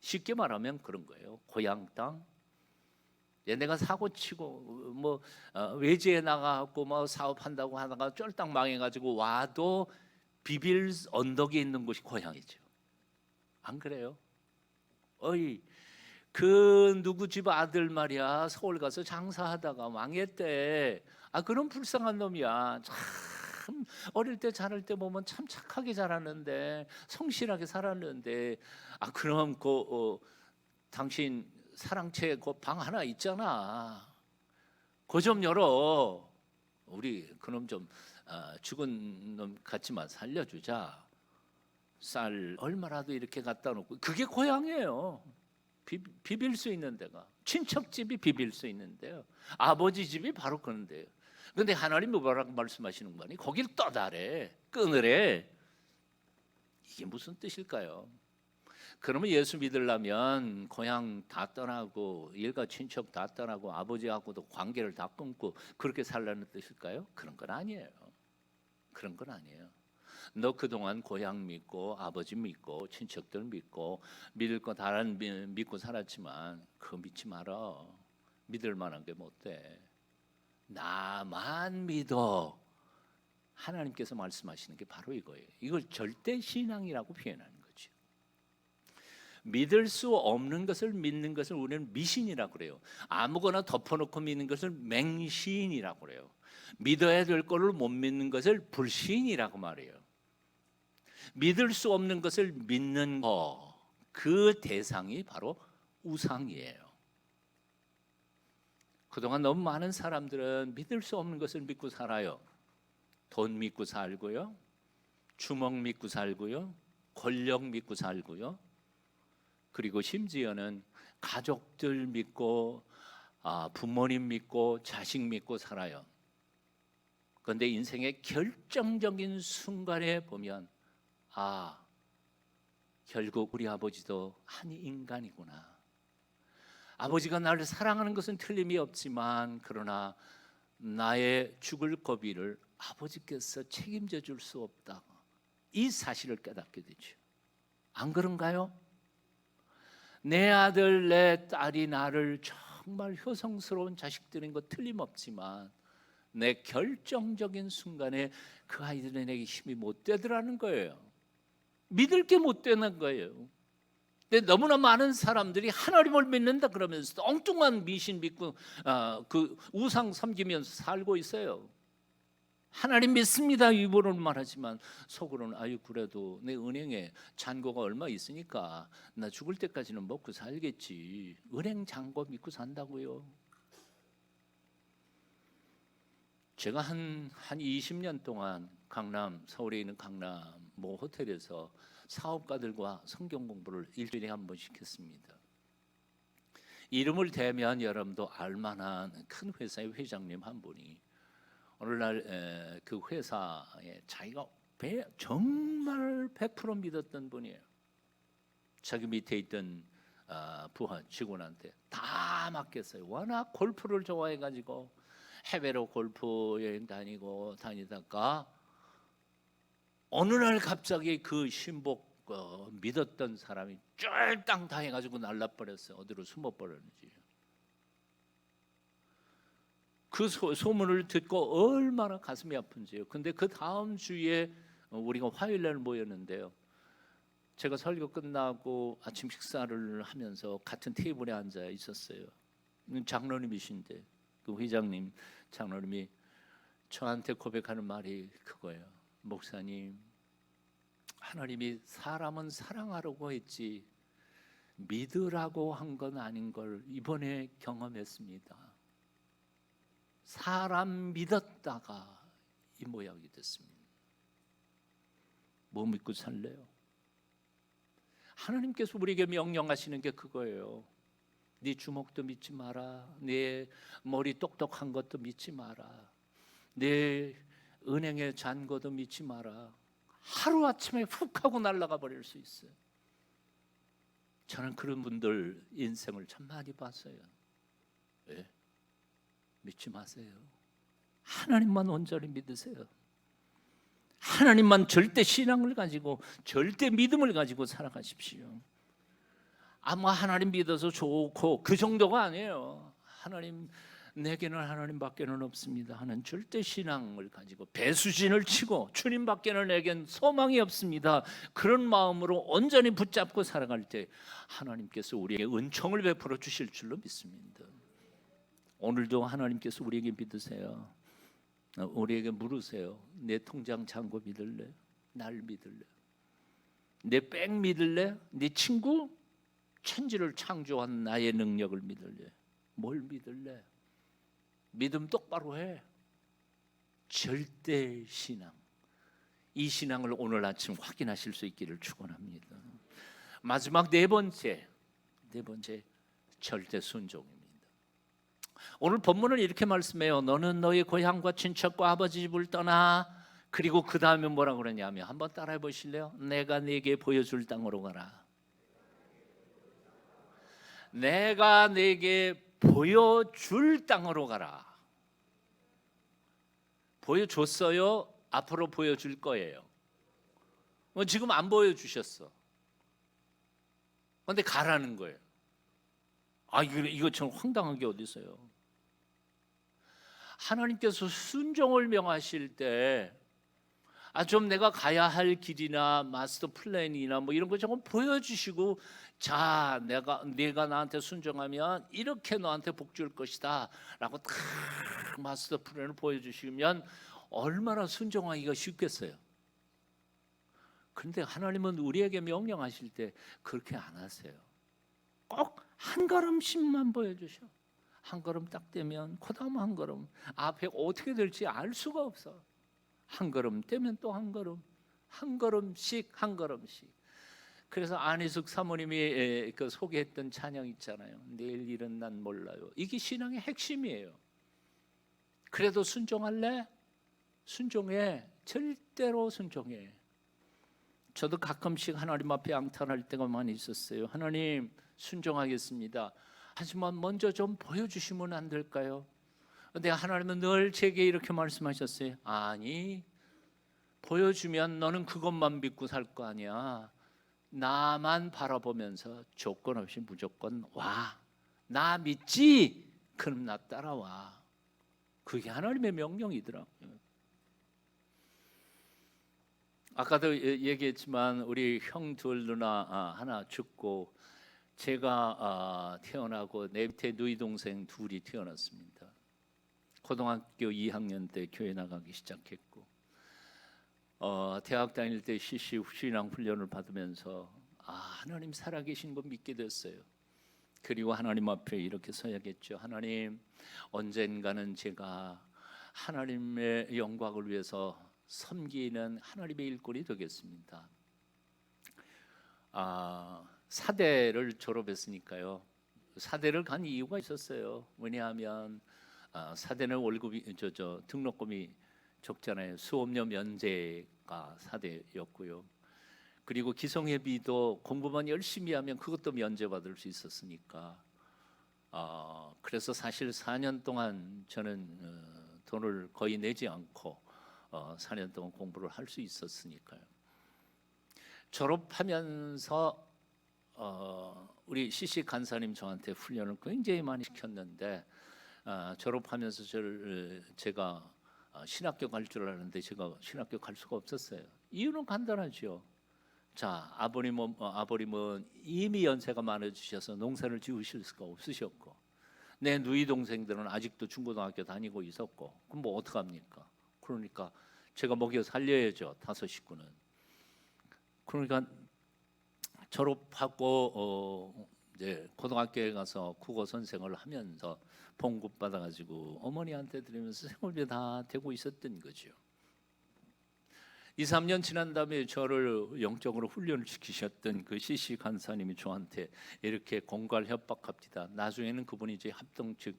쉽게 말하면 그런 거예요. 고향 땅, 얘네가 사고 치고 뭐 외지에 나가고 뭐 사업한다고 하다가 쫄딱 망해가지고 와도 비빌 언덕에 있는 곳이 고향이죠. 안 그래요? 어이, 그 누구 집 아들 말이야, 서울 가서 장사하다가 망했대. 아, 그런 불쌍한 놈이야. 참 어릴 때 자랄 때 보면 참 착하게 자랐는데, 성실하게 살았는데, 아, 그럼 당신 사랑채 그 방 하나 있잖아. 그 좀 열어. 우리 그놈 좀 죽은 놈 같지만 살려주자. 쌀 얼마라도 이렇게 갖다 놓고. 그게 고향이에요. 비빌 수 있는 데가, 친척집이 비빌 수 있는데요, 아버지 집이 바로 그런데요. 그런데 하나님이 뭐라고 말씀하시는 거니? 거길 떠다래, 끊으래. 이게 무슨 뜻일까요? 그러면 예수 믿으려면 고향 다 떠나고 일가 친척 다 떠나고 아버지하고도 관계를 다 끊고 그렇게 살라는 뜻일까요? 그런 건 아니에요. 그런 건 아니에요. 너 그동안 고향 믿고 아버지 믿고 친척들 믿고 믿을 거 다 믿고 살았지만 그거 믿지 마라. 믿을 만한 게 못 돼. 나만 믿어. 하나님께서 말씀하시는 게 바로 이거예요. 이걸 절대 신앙이라고 표현하는 거죠. 믿을 수 없는 것을 믿는 것을 우리는 미신이라고 그래요. 아무거나 덮어놓고 믿는 것을 맹신이라고 그래요. 믿어야 될 거를 못 믿는 것을 불신이라고 말해요. 믿을 수 없는 것을 믿는 거, 그 대상이 바로 우상이에요. 그동안 너무 많은 사람들은 믿을 수 없는 것을 믿고 살아요. 돈 믿고 살고요, 주먹 믿고 살고요, 권력 믿고 살고요, 그리고 심지어는 가족들 믿고 부모님 믿고 자식 믿고 살아요. 그런데 인생의 결정적인 순간에 보면 결국 우리 아버지도 한 인간이구나. 아버지가 나를 사랑하는 것은 틀림이 없지만 그러나 나의 죽을 고비를 아버지께서 책임져 줄 수 없다. 이 사실을 깨닫게 되죠. 안 그런가요? 내 아들 내 딸이 나를 정말 효성스러운 자식들인 것 틀림없지만 내 결정적인 순간에 그 아이들은 내게 힘이 못 되더라는 거예요. 믿을 게 못 되는 거예요. 근데 너무나 많은 사람들이 하나님을 믿는다 그러면서 엉뚱한 미신 믿고 그 우상 섬기면서 살고 있어요. 하나님 믿습니다 입으로는 말하지만 속으로는 아유 그래도 내 은행에 잔고가 얼마 있으니까 나 죽을 때까지는 먹고 살겠지. 은행 잔고 믿고 산다고요. 제가 한 20년 동안 서울에 있는 강남 모 호텔에서 사업가들과 성경 공부를 일주일에 한 번씩 했습니다. 이름을 대면 여러분도 알만한 큰 회사의 회장님 한 분이 오늘날 그 회사에 자기가 정말 100% 믿었던 분이에요. 자기 밑에 있던 부하 직원한테 다 맡겼어요. 워낙 골프를 좋아해가지고 해외로 골프 여행 다니다가 어느 날 갑자기 그 신복 믿었던 사람이 쫄딱 당해가지고 날라버렸어요. 어디로 숨어버렸는지. 그 소문을 듣고 얼마나 가슴이 아픈지요. 근데 그 다음 주에 우리가 화요일날 모였는데요, 제가 설교 끝나고 아침 식사를 하면서 같은 테이블에 앉아 있었어요. 장로님이신데 그 회장님 장로님이 저한테 고백하는 말이 그거예요. 목사님, 하나님이 사람은 사랑하라고 했지 믿으라고 한 건 아닌 걸 이번에 경험했습니다. 사람 믿었다가 이 모양이 됐습니다. 뭐 믿고 살래요? 하나님께서 우리에게 명령하시는 게 그거예요. 네 주먹도 믿지 마라. 네 머리 똑똑한 것도 믿지 마라. 내 은행에 잔고도 믿지 마라. 하루아침에 훅 하고 날아가 버릴 수 있어요. 저는 그런 분들 인생을 참 많이 봤어요. 왜? 믿지 마세요. 하나님만 온전히 믿으세요. 하나님만 절대 신앙을 가지고 절대 믿음을 가지고 살아가십시오. 아마 하나님 믿어서 좋고 그 정도가 아니에요. 하나님, 내게는 하나님밖에는 없습니다 하는 절대 신앙을 가지고 배수진을 치고 주님밖에는 내겐 소망이 없습니다, 그런 마음으로 온전히 붙잡고 살아갈 때 하나님께서 우리에게 은총을 베풀어 주실 줄로 믿습니다. 오늘도 하나님께서 우리에게 믿으세요. 우리에게 물으세요. 내 통장 잔고 믿을래? 날 믿을래? 내 백 믿을래? 네 친구? 천지를 창조한 나의 능력을 믿을래? 뭘 믿을래? 믿음 똑바로 해. 절대 신앙. 이 신앙을 오늘 아침 확인하실 수 있기를 축원합니다. 마지막 네 번째 절대 순종입니다. 오늘 본문은 이렇게 말씀해요. 너는 너의 고향과 친척과 아버지 집을 떠나, 그리고 그 다음에 뭐라 그러냐면, 한번 따라해 보실래요? 내가 네게 보여줄 땅으로 가라. 내가 네게 보여줄 땅으로 가라. 보여줬어요? 앞으로 보여줄 거예요. 지금 안 보여주셨어. 그런데 가라는 거예요. 이거 참 황당한 게 어디 있어요. 하나님께서 순종을 명하실 때 좀 내가 가야 할 길이나 마스터 플랜이나 뭐 이런 거 조금 보여주시고, 자, 네가 나한테 순종하면 이렇게 너한테 복 줄 것이다 라고 딱 마스터 플랜을 보여주시면 얼마나 순종하기가 쉽겠어요. 그런데 하나님은 우리에게 명령하실 때 그렇게 안 하세요. 꼭 한 걸음씩만 보여주셔. 한 걸음 딱 떼면 그 다음 한 걸음, 앞에 어떻게 될지 알 수가 없어. 한 걸음 떼면 또 한 걸음, 한 걸음씩 한 걸음씩. 그래서 안희숙 사모님이 그 소개했던 찬양 있잖아요. 내일 일은 난 몰라요. 이게 신앙의 핵심이에요. 그래도 순종할래? 순종해. 절대로 순종해. 저도 가끔씩 하나님 앞에 앙탈할 때가 많이 있었어요. 하나님, 순종하겠습니다. 하지만 먼저 좀 보여주시면 안 될까요? 근데 하나님은 늘 제게 이렇게 말씀하셨어요. 아니, 보여주면 너는 그것만 믿고 살 거 아니야. 나만 바라보면서 조건 없이 무조건 와. 나 믿지? 그럼 나 따라와. 그게 하나님의 명령이더라고요. 아까도 얘기했지만 우리 형 둘 누나 하나 죽고, 제가 태어나고 내 밑에 누이 동생 둘이 태어났습니다. 고등학교 2학년 때 교회 나가기 시작했고, 대학 다닐 때 CC 신앙 훈련을 받으면서 하나님 살아계신 거 믿게 됐어요. 그리고 하나님 앞에 이렇게 서야겠죠. 하나님, 언젠가는 제가 하나님의 영광을 위해서 섬기는 하나님의 일꾼이 되겠습니다. 사대를 졸업했으니까요. 사대를 간 이유가 있었어요. 왜냐하면 사대는 월급이 등록금이 적잖아요. 수업료 면제가 사대였고요. 그리고 기성예비도 공부만 열심히 하면 그것도 면제받을 수 있었으니까. 그래서 사실 4년 동안 저는 돈을 거의 내지 않고 4년 동안 공부를 할 수 있었으니까요. 졸업하면서 우리 CC 간사님 저한테 훈련을 굉장히 많이 시켰는데, 졸업하면서 제가 신학교 갈 줄 알았는데 제가 신학교 갈 수가 없었어요. 이유는 간단하죠. 자, 아버님은 이미 연세가 많아지셔서 농사를 지으실 수가 없으셨고, 내 누이 동생들은 아직도 중고등학교 다니고 있었고, 그럼 뭐 어떡합니까? 그러니까 제가 먹여 살려야죠, 5 식구는. 그러니까 졸업하고 이제 고등학교에 가서 국어 선생을 하면서 봉급 받아가지고 어머니한테 드리면서 생활비 다 되고 있었던 거죠. 2, 3년 지난 다음에 저를 영적으로 훈련을 시키셨던 그 CC 간사님이 저한테 이렇게 공갈 협박합니다. 나중에는 그분이 이제 합동 즉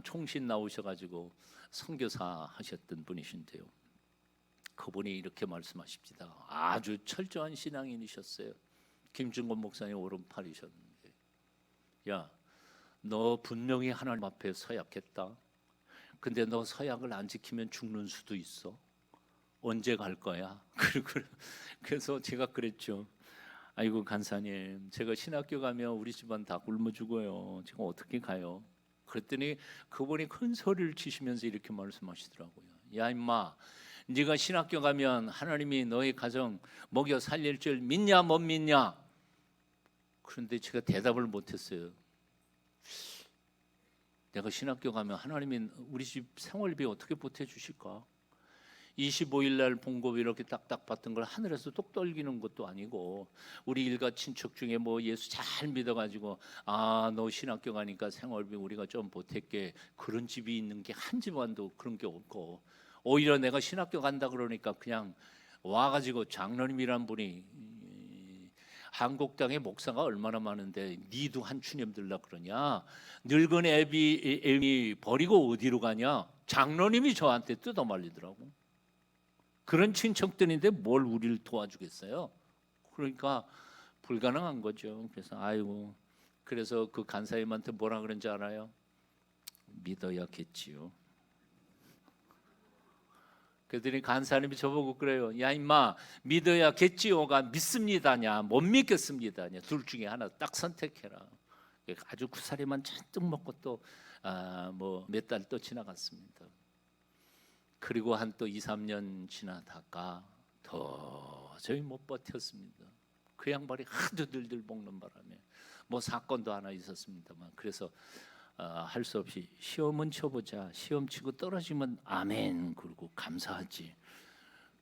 총신 나오셔가지고 선교사 하셨던 분이신데요. 그분이 이렇게 말씀하십니다. 아주 철저한 신앙인이셨어요. 김준권 목사님 오른팔이셨는데, 야, 너 분명히 하나님 앞에 서약했다. 근데 너 서약을 안 지키면 죽는 수도 있어. 언제 갈 거야? 그래서 제가 그랬죠. 아이고 간사님, 제가 신학교 가면 우리 집안 다 굶어 죽어요. 제가 어떻게 가요? 그랬더니 그분이 큰 소리를 치시면서 이렇게 말씀하시더라고요. 야 임마, 네가 신학교 가면 하나님이 너희 가정 먹여 살릴 줄 믿냐 못 믿냐? 그런데 제가 대답을 못했어요. 내가 신학교 가면 하나님이 우리 집 생활비 어떻게 보태주실까? 25일 날 봉급 이렇게 딱딱 받던 걸 하늘에서 똑 떨기는 것도 아니고, 우리 일가 친척 중에 뭐 예수 잘 믿어가지고 너 신학교 가니까 생활비 우리가 좀 보탤게, 그런 집이 있는 게 한 집안도 그런 게 없고, 오히려 내가 신학교 간다 그러니까 그냥 와가지고 장로님이란 분이 한국 땅에 목사가 얼마나 많은데 니도 한 추념 들라 그러냐? 늙은 애비 버리고 어디로 가냐? 장로님이 저한테 뜯어 말리더라고. 그런 친척들인데 뭘 우리를 도와주겠어요? 그러니까 불가능한 거죠. 그래서 아이고, 그래서 그 간사님한테 뭐라 그런지 알아요? 믿어야겠지요. 그랬더니 간사님이 저보고 그래요. 야 임마, 믿어야겠지요가 믿습니다냐 못 믿겠습니다냐, 둘 중에 하나 딱 선택해라. 아주 구사리만 잔뜩 먹고 또 뭐 몇 달 또 지나갔습니다. 그리고 한 또 2, 3년 지나다가 도저히 못 버텼습니다. 그 양반이 하도 들들 볶는 바람에 뭐 사건도 하나 있었습니다만, 그래서 할 수 없이 시험은 쳐보자. 시험 치고 떨어지면 아멘 그러고 감사하지.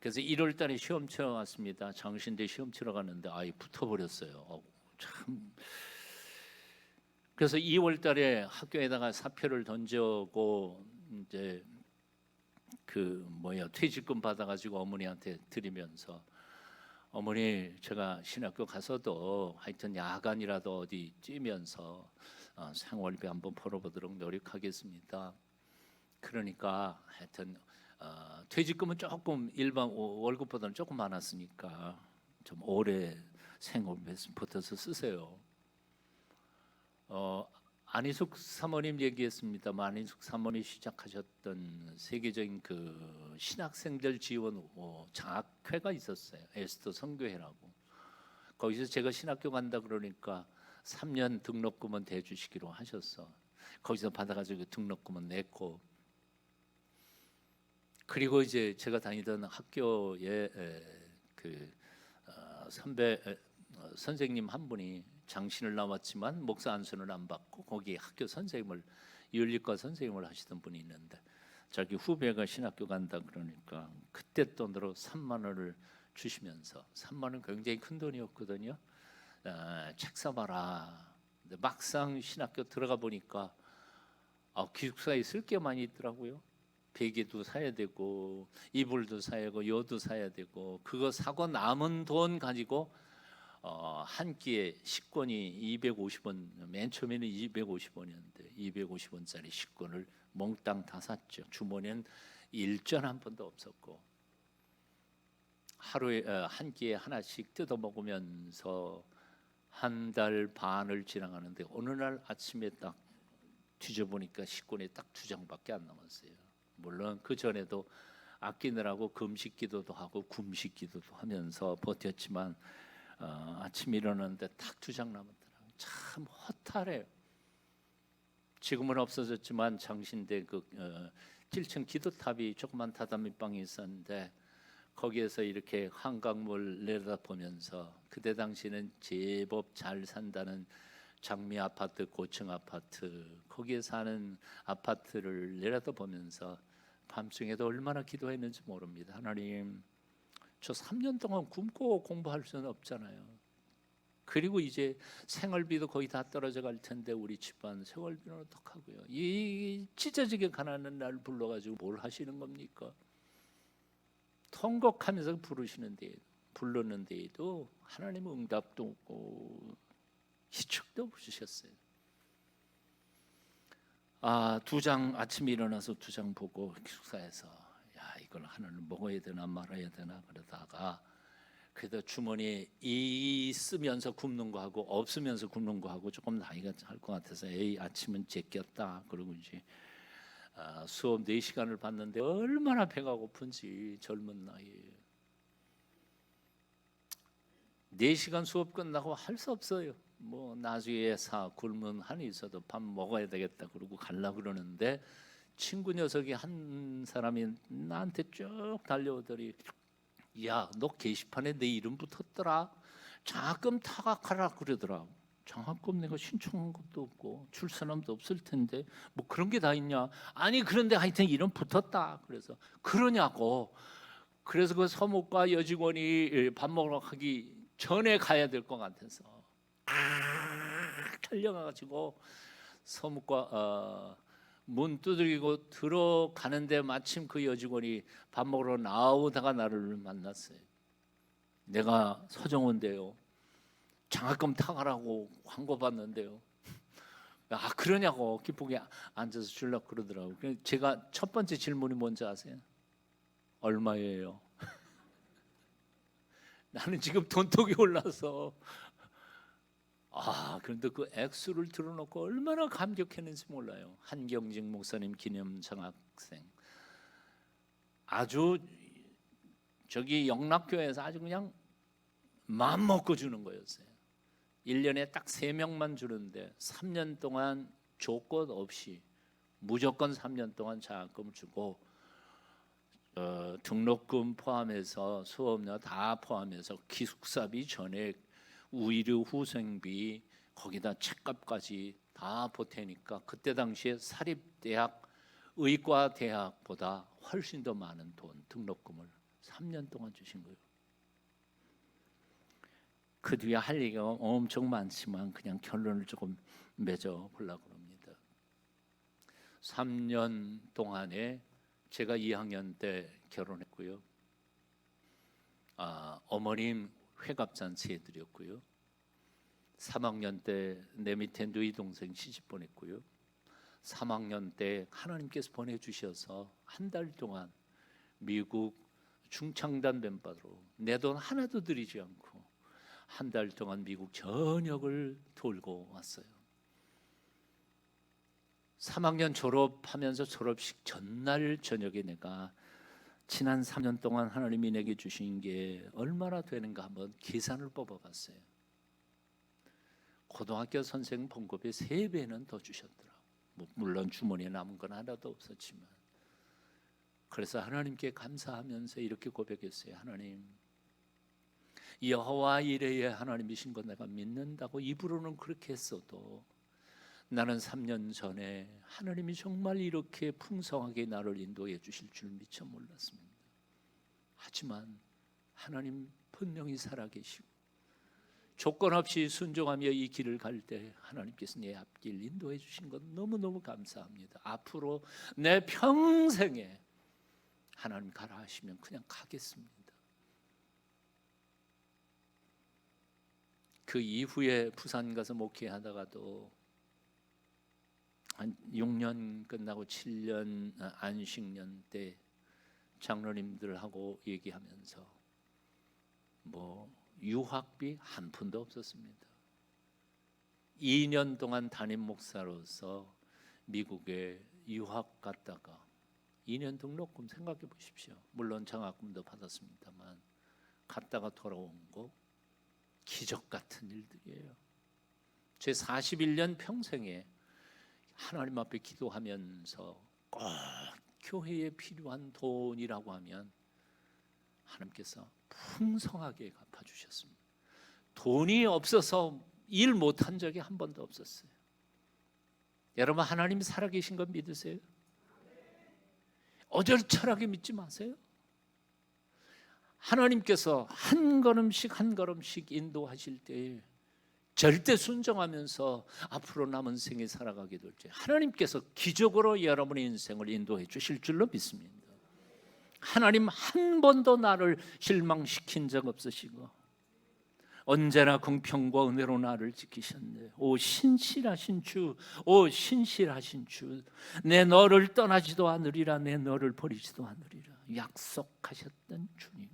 그래서 1월 달에 시험 치러 갔습니다. 장신대 시험 치러 갔는데 아예 붙어버렸어요. 참. 그래서 2월 달에 학교에다가 사표를 던져고 이제 퇴직금 받아가지고 어머니한테 드리면서, 어머니 제가 신학교 가서도 하여튼 야간이라도 어디 찌면서 생활비 한번 벌어보도록 노력하겠습니다. 그러니까 하여튼 퇴직금은 조금 일반 월급보다는 조금 많았으니까 좀 오래 생활비 붙어서 쓰세요. 안희숙 사모님 얘기했습니다만, 안희숙 사모님이 시작하셨던 세계적인 그 신학생들 지원 장학회가 있었어요. 에스더 선교회라고. 거기서 제가 신학교 간다 그러니까 3년 등록금은 대주시기로 하셨어. 거기서 받아가지고 등록금은 냈고, 그리고 이제 제가 다니던 학교에 선배 선생님 한 분이 장신을 나왔지만 목사 안수는 안 받고 거기 학교 선생님을, 윤리과 선생님을 하시던 분이 있는데, 자기 후배가 신학교 간다 그러니까 그때 돈으로 3만 원을 주시면서, 3만 원 굉장히 큰 돈이었거든요. 책 사봐라. 근데 막상 신학교 들어가 보니까 기숙사에 쓸 게 많이 있더라고요. 베개도 사야 되고 이불도 사야 되고 요도 사야 되고, 그거 사고 남은 돈 가지고 한 끼에 식권이 250원, 맨 처음에는 250원이었는데 250원짜리 식권을 몽땅 다 샀죠. 주머니는 일전 한 번도 없었고, 하루에 한 끼에 하나씩 뜯어 먹으면서 한 달 반을 지나가는데, 어느 날 아침에 딱 뒤져보니까 식권이 딱 2장밖에 안 남았어요. 물론 그 전에도 아끼느라고 금식 기도도 하고 굶식 기도도 하면서 버텼지만 아침 일어났는데 딱 2장 남았더라고요. 참 허탈해요. 지금은 없어졌지만 장신대 7층 기도탑이 조그만 다다미방이 있었는데, 거기에서 이렇게 한강물 내려다보면서, 그때 당시는 제법 잘 산다는 장미 아파트, 고층 아파트, 거기에 사는 아파트를 내려다보면서 밤중에도 얼마나 기도했는지 모릅니다. 하나님, 저 3년 동안 굶고 공부할 수는 없잖아요. 그리고 이제 생활비도 거의 다 떨어져 갈 텐데 우리 집안 생활비는 어떡하고요? 이 찢어지게 가난한 날 불러가지고 뭘 하시는 겁니까? 통곡하면서 불렀는데도 하나님은 응답도 없고 희축도 없으셨어요. 2장 아침에 일어나서 2장 보고 기숙사에서 이걸 하나를 먹어야 되나 말아야 되나 그러다가, 그래도 주머니에 있으면서 굶는 거 하고 없으면서 굶는 거 하고 조금 나이가 할 것 같아서 아침은 제꼈다 그러고 이제 수업 4시간을 봤는데 얼마나 배가 고픈지, 젊은 나이에 4시간 수업 끝나고 할 수 없어요. 뭐 나중에 굶은 한이 있어도 밥 먹어야 되겠다 그러고 갈라 그러는데 친구 녀석이 한 사람이 나한테 쭉 달려오더니 야, 너 게시판에 내 이름 붙었더라. 장학금 타각하라 그러더라. 장학금 내가 신청한 것도 없고 출산함도 없을 텐데 뭐 그런 게 다 있냐? 아니 그런데 하여튼 이름 붙었다. 그래서 그러냐고. 그래서 그 서목과 여직원이 밥 먹으러 가기 전에 가야 될 것 같아서 달려가가지고 서목과 문 두드리고 들어가는데 마침 그 여직원이 밥 먹으러 나오다가 나를 만났어요. 내가 서정호인데요. 장학금 타가라고 광고 받는데요. 아 그러냐고 기쁘게 앉아서 주려고 그러더라고요. 제가 첫 번째 질문이 뭔지 아세요? 얼마예요? 나는 지금 돈독이 올라서 그런데 그 액수를 들어놓고 얼마나 감격했는지 몰라요. 한경직 목사님 기념 장학생 아주 저기 영락교회에서 아주 그냥 마음 먹고 주는 거였어요. 1년에 딱 3명만 주는데 3년 동안 조건 없이 무조건 3년 동안 장학금을 주고 등록금 포함해서 수업료 다 포함해서 기숙사비 전액 의료 후생비 거기다 책값까지 다 보태니까 그때 당시에 사립대학 의과대학보다 훨씬 더 많은 돈 등록금을 3년 동안 주신 거예요. 그 뒤에 할 얘기가 엄청 많지만 그냥 결론을 조금 맺어 보려고 합니다. 3년 동안에 제가 2학년 때 결혼했고요. 어머님 회갑잔치 해드렸고요. 3학년 때 내 밑에 누이 동생 시집 보냈고요. 3학년 때 하나님께서 보내주셔서 한 달 동안 미국 중창단 멤버로 내 돈 하나도 들이지 않고 한 달 동안 미국 전역을 돌고 왔어요. 3학년 졸업하면서 졸업식 전날 저녁에 내가 지난 3년 동안 하나님이 내게 주신 게 얼마나 되는가 한번 계산을 뽑아봤어요. 고등학교 선생 봉급의 3배는 더 주셨더라고요. 물론 주머니에 남은 건 하나도 없었지만 그래서 하나님께 감사하면서 이렇게 고백했어요. 하나님, 여호와 이레의 하나님이신 거 내가 믿는다고 입으로는 그렇게 했어도 나는 3년 전에 하나님이 정말 이렇게 풍성하게 나를 인도해 주실 줄 미처 몰랐습니다. 하지만 하나님 분명히 살아계시고 조건 없이 순종하며 이 길을 갈 때 하나님께서 내 앞길 인도해 주신 것 너무너무 감사합니다. 앞으로 내 평생에 하나님 가라 하시면 그냥 가겠습니다. 그 이후에 부산 가서 목회하다가도 한 6년 끝나고 7년 안식년 때 장로님들하고 얘기하면서 유학비 한 푼도 없었습니다. 2년 동안 담임 목사로서 미국에 유학 갔다가 2년 등록금 생각해 보십시오. 물론 장학금도 받았습니다만 갔다가 돌아온 거 기적 같은 일들이에요. 제 41년 평생에 하나님 앞에 기도하면서 꼭 교회에 필요한 돈이라고 하면 하나님께서 풍성하게 갚아주셨습니다. 돈이 없어서 일 못한 적이 한 번도 없었어요. 여러분 하나님 살아계신 건 믿으세요? 어절철하게 믿지 마세요. 하나님께서 한 걸음씩 한 걸음씩 인도하실 때 절대 순종하면서 앞으로 남은 생에 살아가게 될 때 하나님께서 기적으로 여러분의 인생을 인도해 주실 줄로 믿습니다. 하나님 한 번도 나를 실망시킨 적 없으시고 언제나 공평과 은혜로 나를 지키셨네. 오 신실하신 주, 오 신실하신 주, 내 너를 떠나지도 않으리라, 내 너를 버리지도 않으리라 약속하셨던 주님,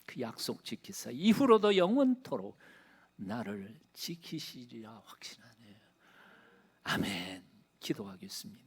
그 약속 지키사 이후로도 영원토록 나를 지키시리라 확신하네. 아멘. 기도하겠습니다.